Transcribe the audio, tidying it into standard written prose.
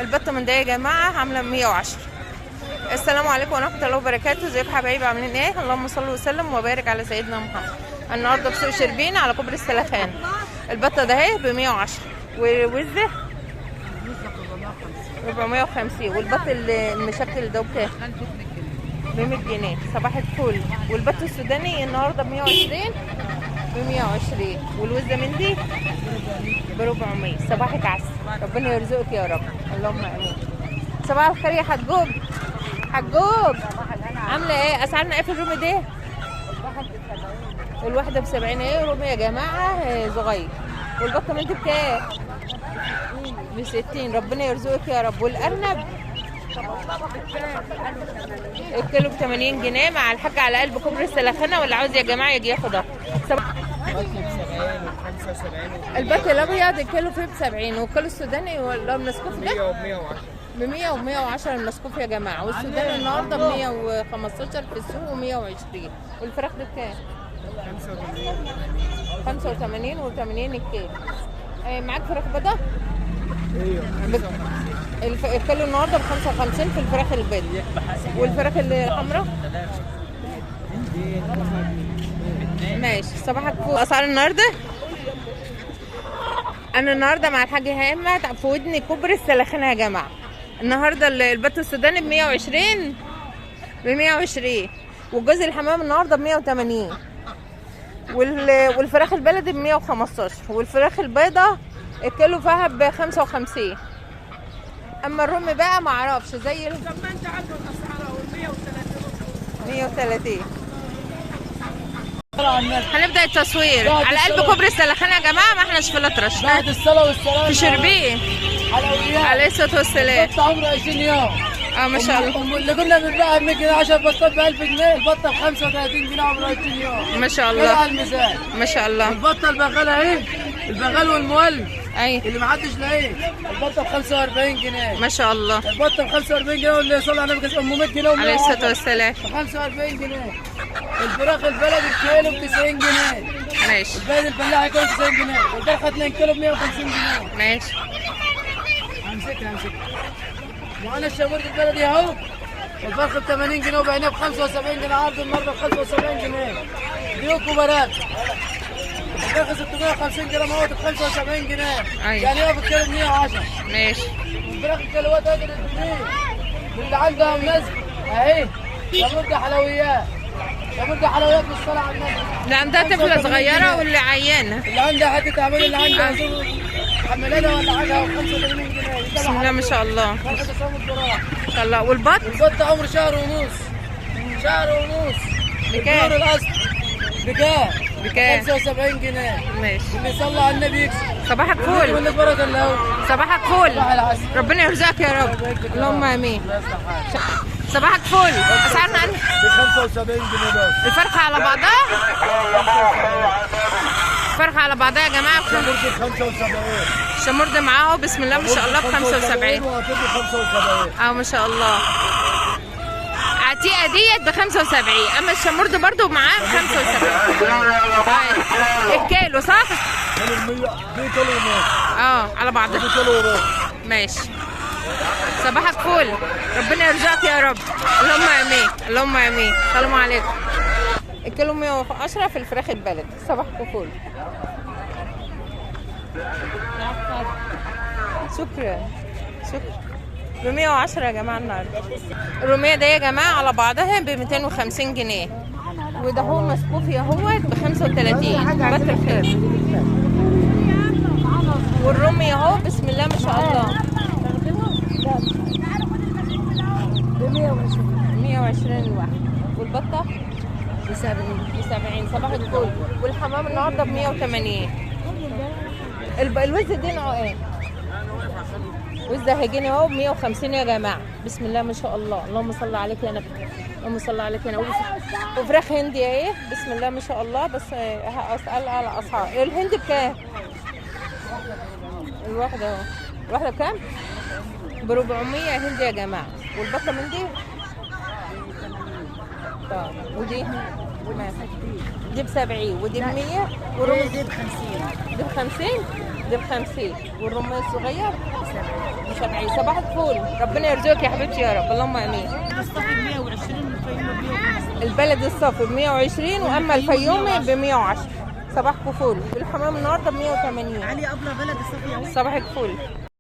البطه من ده يا جماعه عامله 110. السلام عليكم ورحمه الله وبركاته. ازيكم حبايبي عاملين ايه؟ اللهم صل وسلم وبارك على سيدنا محمد. النهارده في سوق شربين على كوبري السلخان. البطه ده اهي ب 110 والوزه 450 والبط المشكل ده بكام؟ ب 100 جنيه. صباح الفل. والبط السوداني النهارده ب 120 والوزه من دي ب 400. صباحك عسل، ربنا يرزقك يا رب، اللهم امين. صباح الخير يا حجوج. حجوج عامله ايه؟ اسعارنا ايه في الرومي ده؟ الواحده ب 70 ايه رومي يا جماعه صغير. والبطه من دي بكام؟ ب 60. ربنا يرزقك يا رب. والارنب الكيلو ب 80 جنيه مع الحاج على قلب كوبري السلخانه. واللي عاوز يا جماعه يجي ياخدها. البط الابيض الكيلو فيه ب 70 والكيلو السوداني ولا المسكوف ده ب 100 و 110 المسكوف يا جماعه. والسوداني النهارده ب 115 في السوق و120. والفراخ دي بكام؟ 85 و80 الكيلو. معاك فراخ بيضاء؟ ايوه. الكيلو النهارده ب 55 في الفراخ البيضاء. والفراخ الحمراء ماشي. صباحك فوق. اسعار النهارده انا النهارده مع الحاج هامه في ودني كوبري السلخانه يا جماعه. النهارده البط السوداني ب 120 والجوز الحمام النهارده ب 180 والفراخ البلدي ب 115 والفراخ البيضاء الكيلو فيها ب 55. اما الرومي بقى ما اعرفش زي طب ما انت عارف الاسعار 130. هنبدا التصوير على قلب كوبري السلخانه يا جماعه. ما احناش في الاطرش بعد الصلاه والسلام في شربين حلويات عليه الصلاه والسلام. البطه عمره 20 يوم. ما شاء الله. اللي كنا بنبيعها ب 100 جنيه 10 بطات ب 1000 جنيه، البطه ب 35 جنيه عمره 20 يوم. ما شاء الله. كده على الميزان. ما شاء الله. البطه البغاله اهي، البغال والمولد ايوه اللي ما حدش لاقيه. البطه ب 45 جنيه. ما شاء الله. البطه ب 45 جنيه واللي يصلي على النبي ام 100 جنيه عليه الصلاه والسلام. ب 45 جنيه. الفراخ البلدي الكيلو ب 90 جنيه. ماشي. البلد الفلاحي كيلو ب 90 جنيه. والفرخه 2 كيلو ب 150 جنيه. ماشي. همسكها. وانا الشامور البلدي اهو. الفرخه ب 80 جنيه وبعناه ب 75 جنيه عرض النهارده ب 75 جنيه. ديوك وبنات. الفرخه 650 جرام اهوت ب 75 جنيه. أيوة. يعني هو في الكيلو ب 110. ماشي. الفراخ الكيلوات قدرت تجيب. اللي عندها منزل اهي. شامور حلويات. شامور حلويات بالصلاه على النبي. اللي عندها طفله صغيره واللي عيانه. اللي عندها حته تعبان اللي عندها حملانه ولا حاجه 85 جنيه. بسم الله ما شاء الله. فرخه تصوم الجراح. ما شاء الله. والبط البط عمره شهر ونص. بكام؟ الدور الاصل بكام؟ 75 جنيه. ماشي. اللي يصلي على النبي يكسب. صباحك فول. يقول لك بركه الله. صباحك فول. صباح العسل. ربنا يرزقك يا رب، اللهم امين. صباحك فول. اسعارنا ب 75 جنيه بس. الفرخه على بعضها. الفرخه على بعضها يا جماعه ب 75. الشمور ده معاه بسم الله ما شاء الله ب 75. وهتدي 75. ما شاء الله. عتيقه ديت ب 75. اما الشمور ده برده معاه ب 75. طيب الكيلو صح؟ دي كيلو ونص. على بعضها. دي كيلو ونص. ماشي. صباحك فول. ربنا يرزقك يا رب، اللهم امين، اللهم امين. السلام عليكم. الكيلو 110 في الفراخ البلد. صباحك فول. شكرا. ب 110 يا جماعه النهارده. الروميه ده يا جماعه على بعضها ب 250 جنيه. وده هو مسكوفي اهوت ب 35. كتر الخير. والرومي اهو بسم الله ما شاء الله ب 120 الواحد. والبطه ب 70. صباح الفل. والحمام النهارده ب 180. الوز دي نوعه ايه؟ الوز ده هيجيني اهو ب 150 يا جماعه. بسم الله ما شاء الله، اللهم صل عليك يا نبي، اللهم صل عليك يا نبي. وفراخ هندي اهي بسم الله ما شاء الله. بس هسأل على اسعار. الهند بكام؟ الواحده اهو. الواحده بكام؟ ب 400 هندي يا جماعه. والبطه من دي طيب. ودي دي ب 70 ودي ب 100 والرمية دي ب 50. دي ب 50. دي ب 50 والرمية الصغير ب 70. ما 170. صباح الفل، ربنا يرزقك يا حبيبتي يا رب، اللهم امين. الصافي ب 120 والفيوم ب 150. البلد الصافي ب 120 واما الفيومي ب 110. صباحكم فل. والحمام النهارده ب 180. علي ابله بلد الصافي اهو. صباحك فل.